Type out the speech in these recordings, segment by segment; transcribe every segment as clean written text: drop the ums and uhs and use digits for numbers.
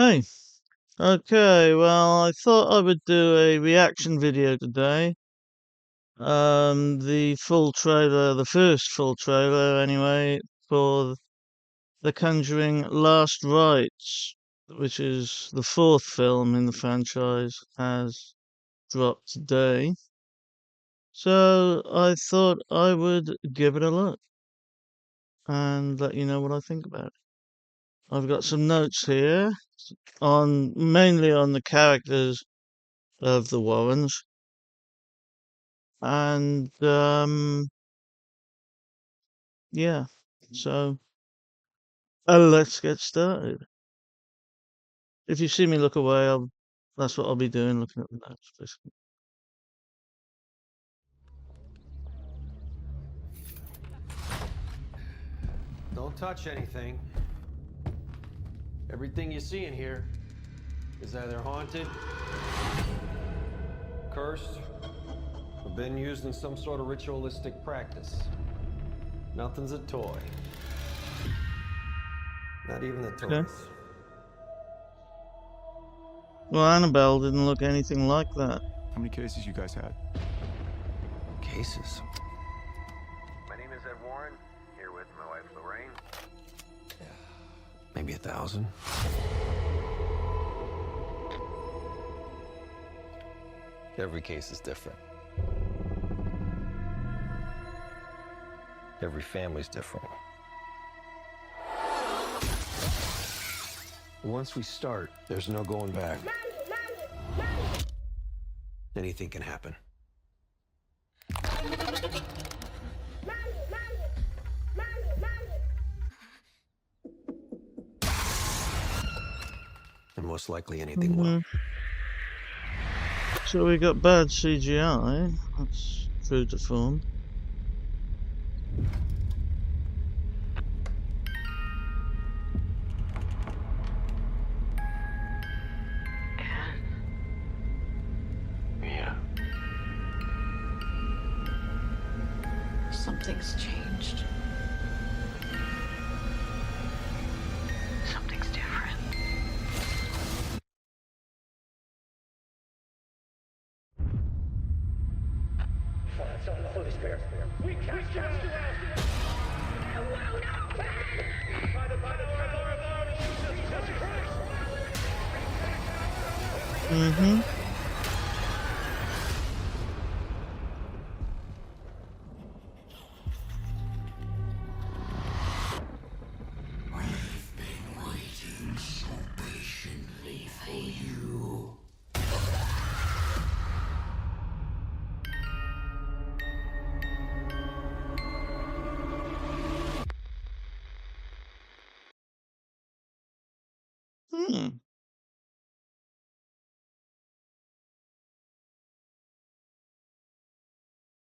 Hey, okay, well, I thought I would do a reaction video today. The full trailer, the first full trailer anyway, for The Conjuring Last Rites, which is the fourth film in the franchise, has dropped today. So I thought I would give it a look and let you know what I think about it. I've got some notes here mainly on the characters of the Warrens. And yeah, so let's get started. If you see me look away, that's what I'll be doing, looking at the notes, basically. Don't touch anything. Everything you see in here is either haunted, cursed, or been used in some sort of ritualistic practice. Nothing's a toy. Not even the Okay. toys. Well, Annabelle didn't look anything like that. How many cases you guys had? Cases. My name is Ed Warren, here with my wife Lorraine. Maybe 1,000. Every case is different. Every family's different. Once we start, there's no going back. Anything can happen. And most likely anything will. So we got bad CGI. That's true to form. Yeah. Something's changed. Something's different. Holy Spirit. We cast you out. By the power of Jesus Christ. Mm-hmm. I've been waiting so patiently for you. Hmm.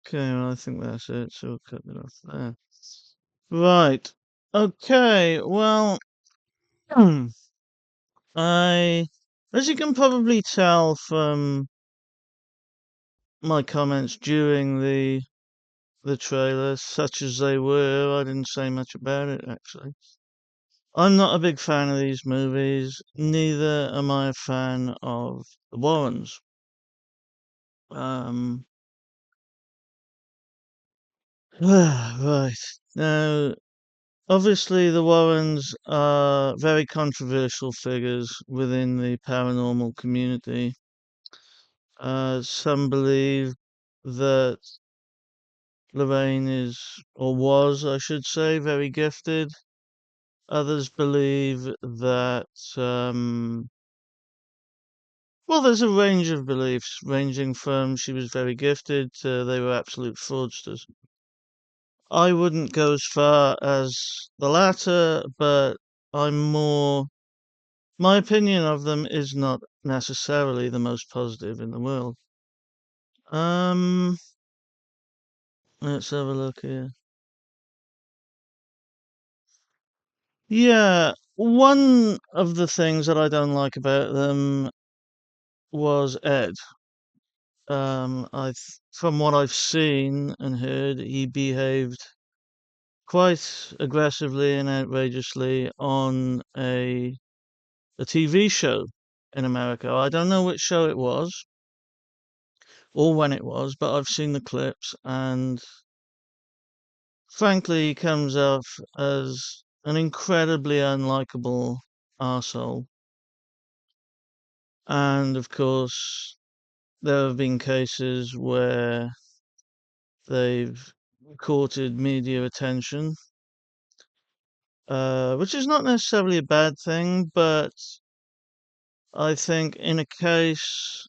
Okay, well, I think that's it, so we'll cut it off there. Right. Okay, well, as you can probably tell from my comments during the trailer, such as they were, I didn't say much about it, actually. I'm not a big fan of these movies, neither am I a fan of the Warrens. Right. Now, obviously, the Warrens are very controversial figures within the paranormal community. Some believe that Lorraine is, or was, I should say, very gifted. Others believe that, well, there's a range of beliefs, ranging from she was very gifted to they were absolute fraudsters. I wouldn't go as far as the latter, but my opinion of them is not necessarily the most positive in the world. Um, let's have a look here. Yeah, one of the things that I don't like about them was Ed. From what I've seen and heard, he behaved quite aggressively and outrageously on a a TV show in America. I don't know which show it was or when it was, but I've seen the clips, and frankly, he comes off as an incredibly unlikable arsehole. And of course, there have been cases where they've courted media attention, which is not necessarily a bad thing, but I think in a case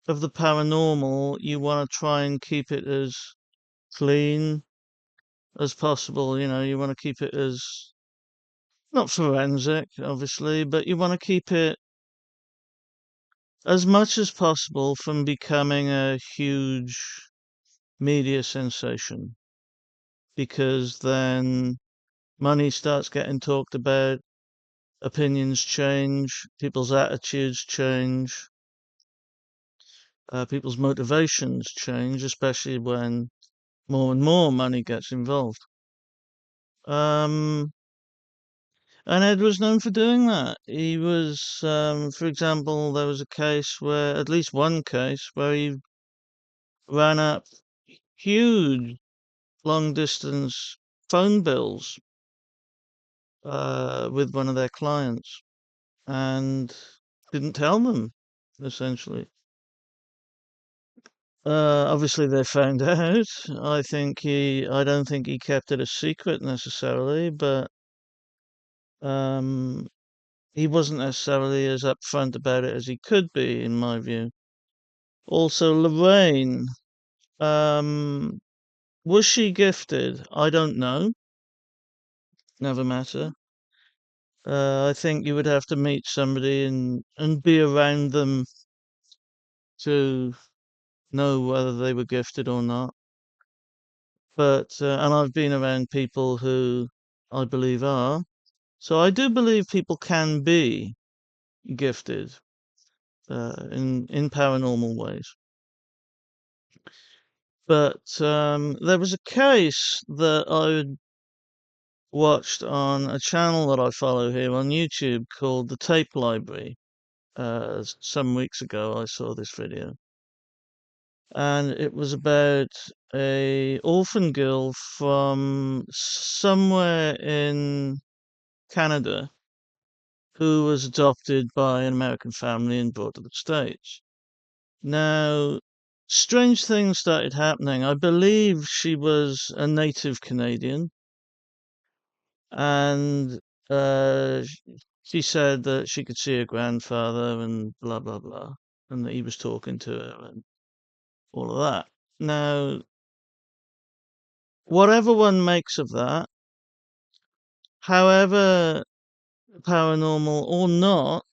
of the paranormal, you want to try and keep it as clean as possible. You know, you want to keep it as not forensic, obviously, but you want to keep it as much as possible from becoming a huge media sensation, because then money starts getting talked about, opinions change, people's attitudes change, people's motivations change, especially when more and more money gets involved. Um, and Ed was known for doing that. He was, for example, there was a case where, at least one case, where he ran up huge long distance phone bills with one of their clients and didn't tell them, essentially. Obviously, they found out. I don't think he kept it a secret necessarily, but um, he wasn't necessarily as upfront about it as he could be, in my view. Also, Lorraine, um, was she gifted? I don't know. Never matter. I think you would have to meet somebody and be around them to know whether they were gifted or not. But and I've been around people who I believe are. So I do believe people can be gifted in paranormal ways. But there was a case that I watched on a channel that I follow here on YouTube called The Tape Library. Some weeks ago, I saw this video, and it was about a orphan girl from somewhere in Canada who was adopted by an American family and brought to the States. Now, strange things started happening. I believe she was a native Canadian, and uh, she said that she could see her grandfather and blah, blah, blah, and that he was talking to her and all of that. Now, whatever one makes of that, however paranormal or not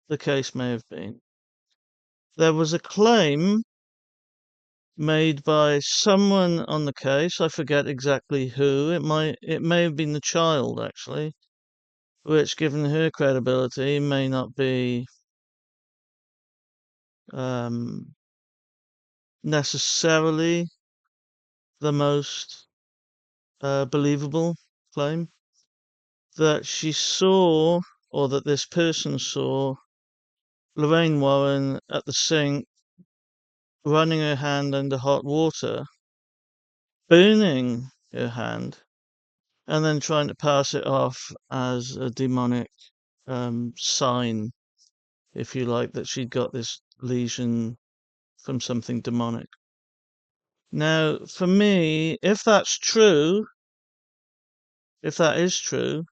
the case may have been, there was a claim made by someone on the case. I forget exactly who. It may have been the child, actually, which, given her credibility, may not be necessarily the most believable claim, that she saw, or that this person saw, Lorraine Warren at the sink, running her hand under hot water, burning her hand, and then trying to pass it off as a demonic sign, if you like, that she'd got this lesion from something demonic. Now, for me, if that is true,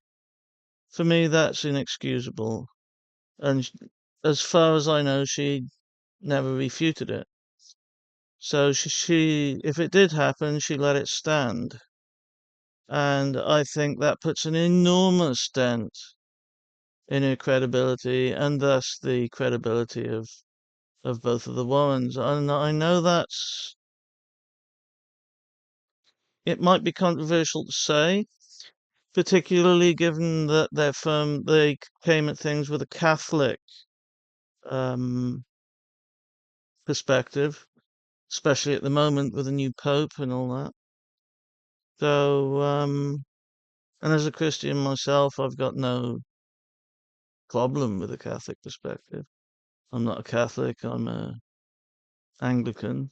for me, that's inexcusable. And as far as I know, she never refuted it. So if it did happen, she let it stand. And I think that puts an enormous dent in her credibility, and thus the credibility of both of the Warrens. And I know it might be controversial to say, particularly given that they came at things with a Catholic um, perspective, especially at the moment with a new Pope and all that. So, and as a Christian myself, I've got no problem with a Catholic perspective. I'm not a Catholic, I'm a Anglican,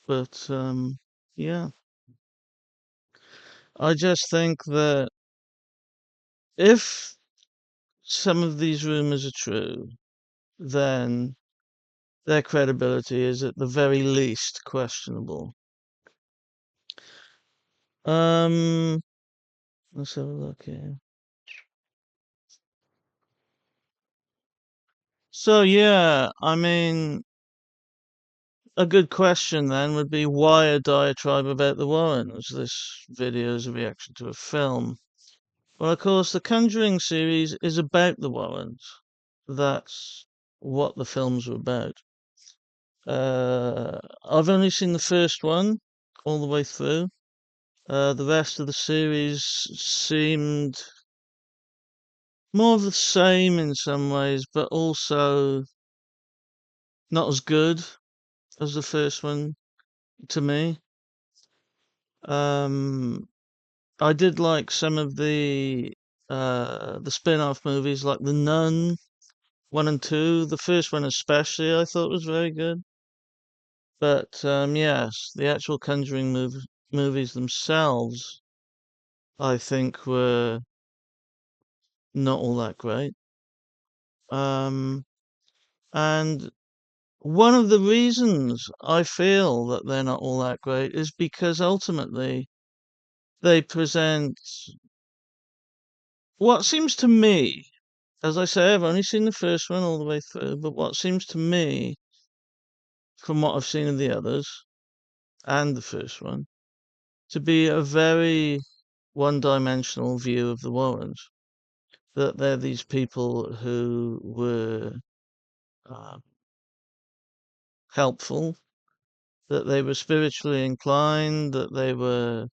but yeah, I just think that if some of these rumors are true, then their credibility is at the very least questionable. Um, let's have a look here. So yeah, I mean, a good question then would be why a diatribe about the Warrens? This video is a reaction to a film. Well, of course, the Conjuring series is about the Warrens. That's what the films were about. I've only seen the first one all the way through. The rest of the series seemed more of the same in some ways, but also not as good as the first one to me. I did like some of the spin-off movies, like The Nun 1 and 2. The first one especially, I thought was very good. But yes, the actual Conjuring movies themselves, I think, were not all that great. And one of the reasons I feel that they're not all that great is because ultimately they present what seems to me, as I say, I've only seen the first one all the way through, but what seems to me, from what I've seen of the others and the first one, to be a very one-dimensional view of the Warrens. That they're these people who were uh, helpful, that they were spiritually inclined, that they were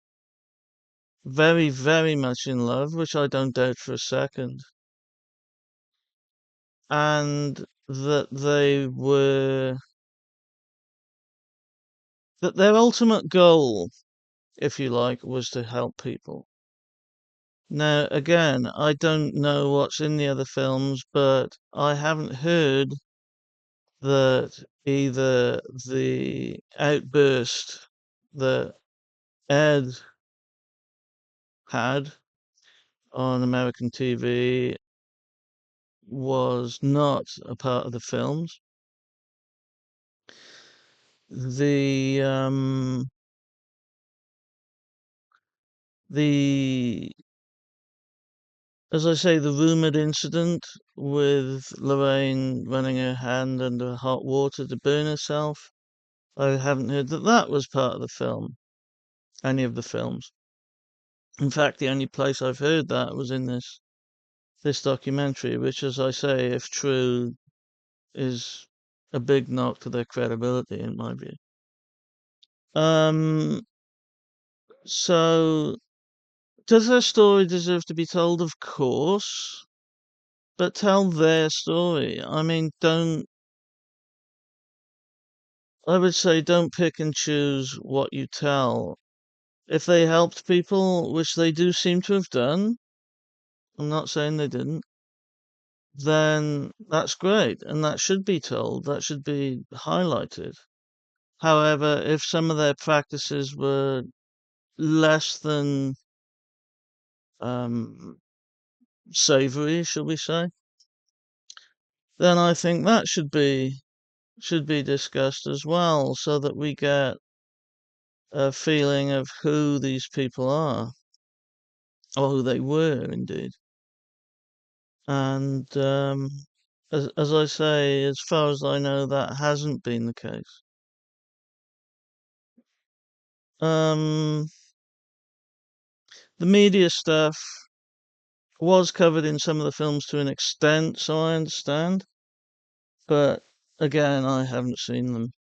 very, very much in love, which I don't doubt for a second, and that that their ultimate goal, if you like, was to help people. Now, again, I don't know what's in the other films, but I haven't heard that either the outburst that Ed had on American TV was not a part of the films. The the as I say, the rumored incident with Lorraine running her hand under hot water to burn herself, I haven't heard that that was part of the film, any of the films. In fact, the only place I've heard that was in this documentary, which, as I say, if true, is a big knock to their credibility, in my view. Um, so does their story deserve to be told? Of course, but tell their story. I mean, I would say don't pick and choose what you tell. If they helped people, which they do seem to have done, I'm not saying they didn't, then that's great, and that should be told, that should be highlighted. However, if some of their practices were less than um, savory, shall we say, then I think that should be discussed as well, so that we get a feeling of who these people are, or who they were indeed. And as I say, as far as I know, that hasn't been the case. Um, the media stuff was covered in some of the films to an extent, so I understand. But again, I haven't seen them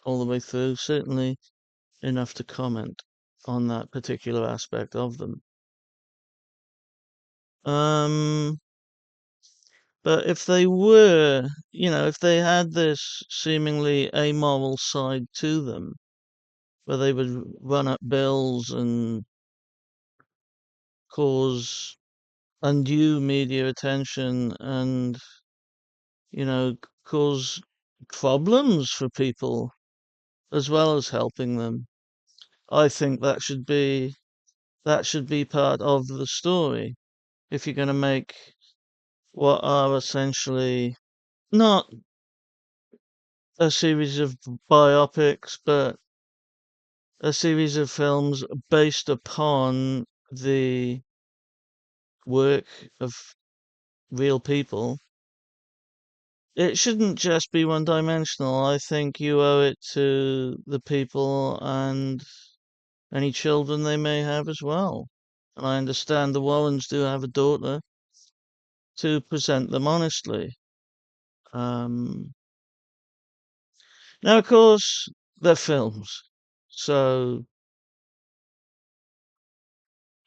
all the way through, certainly enough to comment on that particular aspect of them. Um, but if they were, if they had this seemingly amoral side to them, where they would run up bills and cause undue media attention and, cause problems for people as well as helping them. I think that should be part of the story. If you're going to make what are essentially not a series of biopics, but a series of films based upon the work of real people, it shouldn't just be one dimensional. I think you owe it to the people and any children they may have as well. And I understand the Warrens do have a daughter, to present them honestly. Um, Now, of course, they're films, so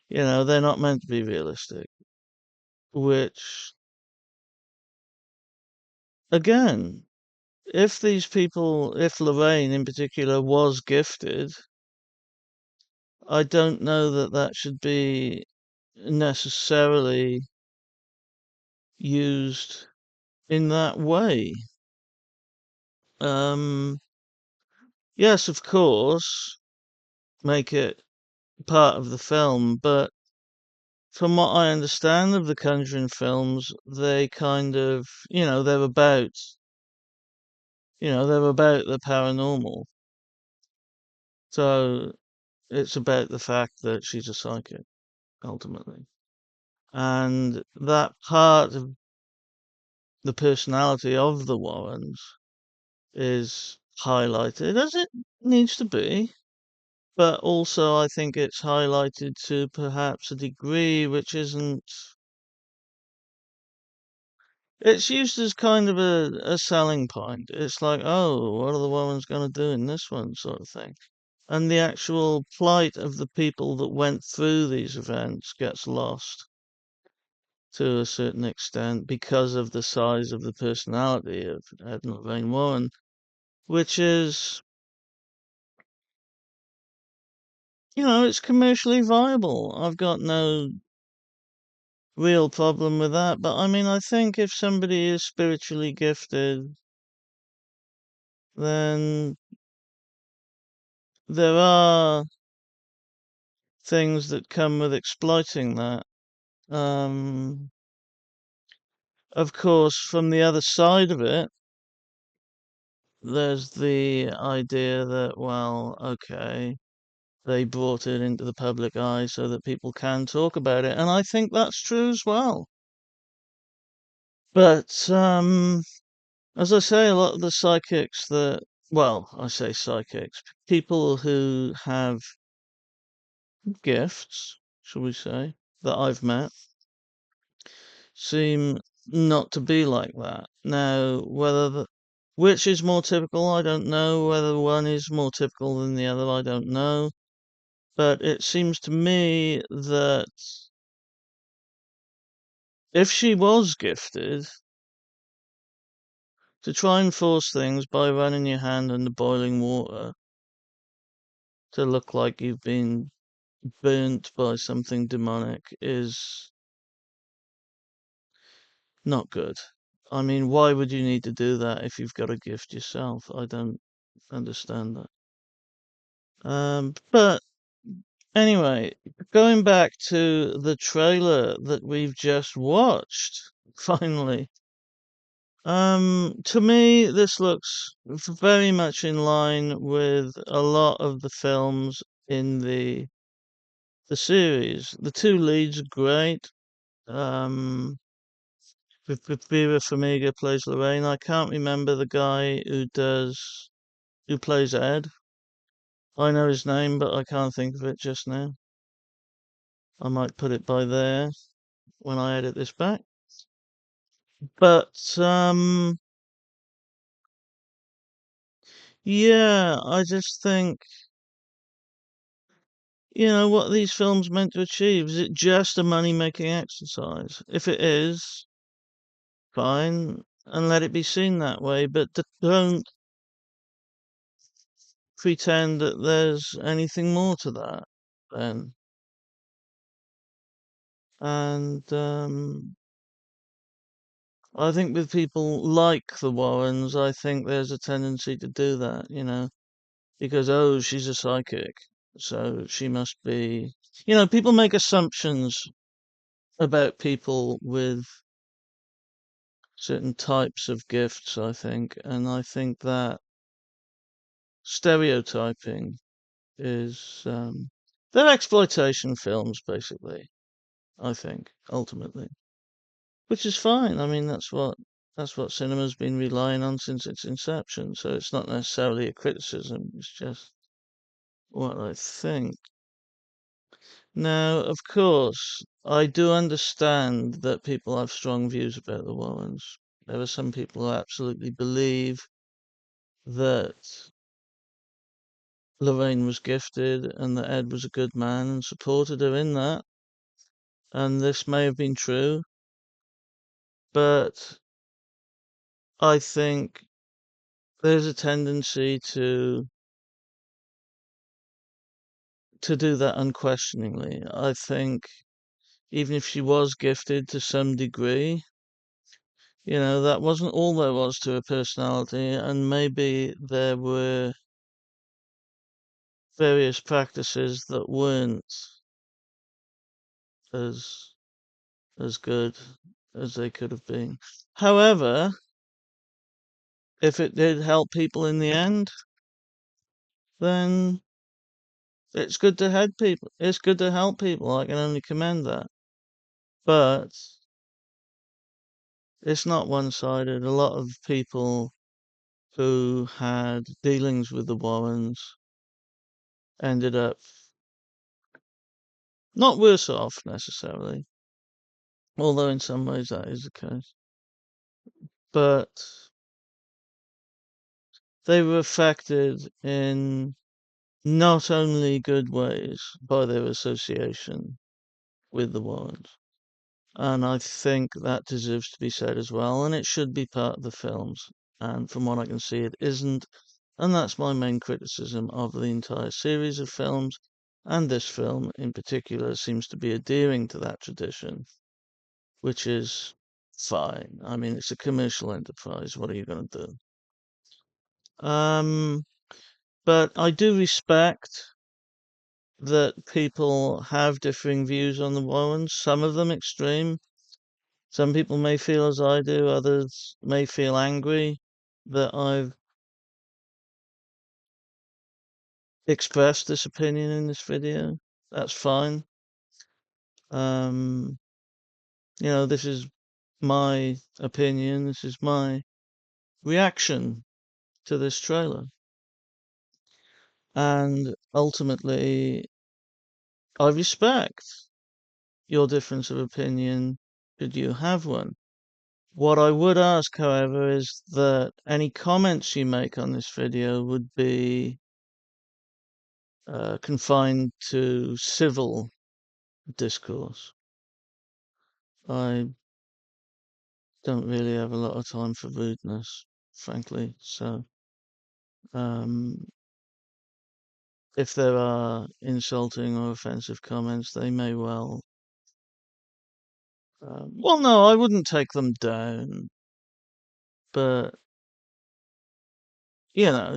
they're not meant to be realistic. Which, again, if Lorraine in particular was gifted, I don't know that that should be necessarily used in that way. Um, yes, of course, make it part of the film, but from what I understand of the Conjuring films, they kind of, they're about the paranormal. So it's about the fact that she's a psychic, ultimately. And that part of the personality of the Warrens is highlighted as it needs to be. But also, I think it's highlighted to perhaps a degree which isn't. It's used as kind of a selling point. It's like, oh, what are the Warrens going to do in this one, sort of thing. And the actual plight of the people that went through these events gets lost to a certain extent because of the size of the personality of Ed and Lorraine Warren, which is, it's commercially viable. I've got no real problem with that. But I mean, I think if somebody is spiritually gifted, then there are things that come with exploiting that. Um, of course, from the other side of it, there's the idea that, well, okay, they brought it into the public eye so that people can talk about it. And I think that's true as well. But as I say, a lot of the psychics I say psychics, people who have gifts, shall we say, that I've met, seem not to be like that. Now, which is more typical, I don't know. Whether one is more typical than the other, I don't know. But it seems to me that if she was gifted, to try and force things by running your hand under boiling water to look like you've been burnt by something demonic is not good. I mean, why would you need to do that if you've got a gift yourself? I don't understand that. But anyway, going back to the trailer that we've just watched, finally. To me, this looks very much in line with a lot of the films in the series. The two leads are great. Vera Farmiga plays Lorraine. I can't remember the guy who plays Ed. I know his name, but I can't think of it just now. I might put it by there when I edit this back. But yeah, I just think, what these films meant to achieve. Is it just a money-making exercise? If it is, fine, and let it be seen that way. But don't pretend that there's anything more to that. Then, And I think with people like the Warrens, I think there's a tendency to do that, because, oh, she's a psychic, so she must be. People make assumptions about people with certain types of gifts, I think, and I think that stereotyping is they're exploitation films, basically, I think, ultimately. Which is fine. I mean, that's what cinema's been relying on since its inception. So it's not necessarily a criticism. It's just what I think. Now, of course, I do understand that people have strong views about the Warrens. There are some people who absolutely believe that Lorraine was gifted and that Ed was a good man and supported her in that. And this may have been true, but I think there's a tendency to do that unquestioningly. I think even if she was gifted to some degree, that wasn't all there was to her personality, and maybe there were various practices that weren't as as good as they could have been. However, if it did help people in the end, then it's good to help people. It's good to help people. I can only commend that. But it's not one-sided. A lot of people who had dealings with the Warrens ended up not worse off necessarily, although in some ways that is the case. But they were affected in not only good ways by their association with the Warrens. And I think that deserves to be said as well, and it should be part of the films. And from what I can see, it isn't. And that's my main criticism of the entire series of films. And this film in particular seems to be adhering to that tradition, which is fine. I mean, it's a commercial enterprise. What are you going to do? But I do respect that people have differing views on the Warrens, some of them extreme. Some people may feel as I do, others may feel angry that I've expressed this opinion in this video. That's fine. Um, this is my opinion. This is my reaction to this trailer. And ultimately, I respect your difference of opinion, should you have one. What I would ask, however, is that any comments you make on this video would be confined to civil discourse. I don't really have a lot of time for rudeness, frankly. So, um, if there are insulting or offensive comments, they may well. Well, no, I wouldn't take them down, but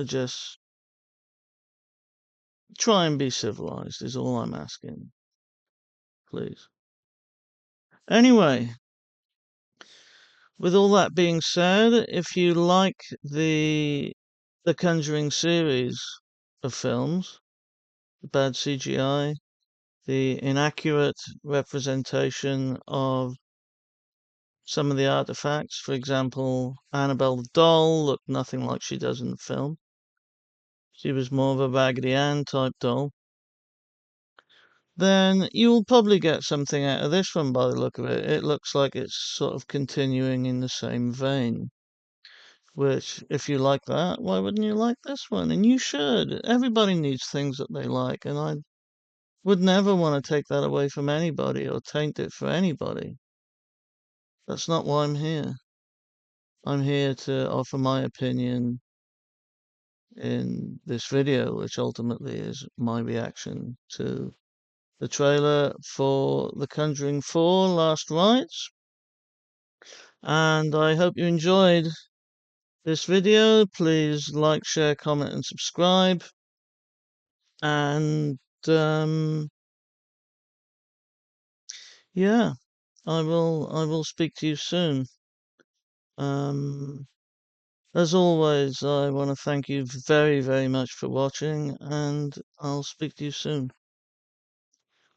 just try and be civilized is all I'm asking, please. Anyway, with all that being said, if you like the Conjuring series of films, the bad CGI, the inaccurate representation of some of the artifacts, for example, Annabelle the doll looked nothing like she does in the film. She was more of a Raggedy Ann type doll. Then you'll probably get something out of this one by the look of it. It looks like it's sort of continuing in the same vein. Which, if you like that, why wouldn't you like this one? And you should. Everybody needs things that they like, and I would never want to take that away from anybody or taint it for anybody. That's not why I'm here. I'm here to offer my opinion in this video, which ultimately is my reaction to the trailer for The Conjuring 4 Last Rites. And I hope you enjoyed this video. Please like, share, comment, and subscribe. And yeah, I will speak to you soon. As always, I want to thank you very, very much for watching, and I'll speak to you soon.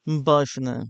Bye for now.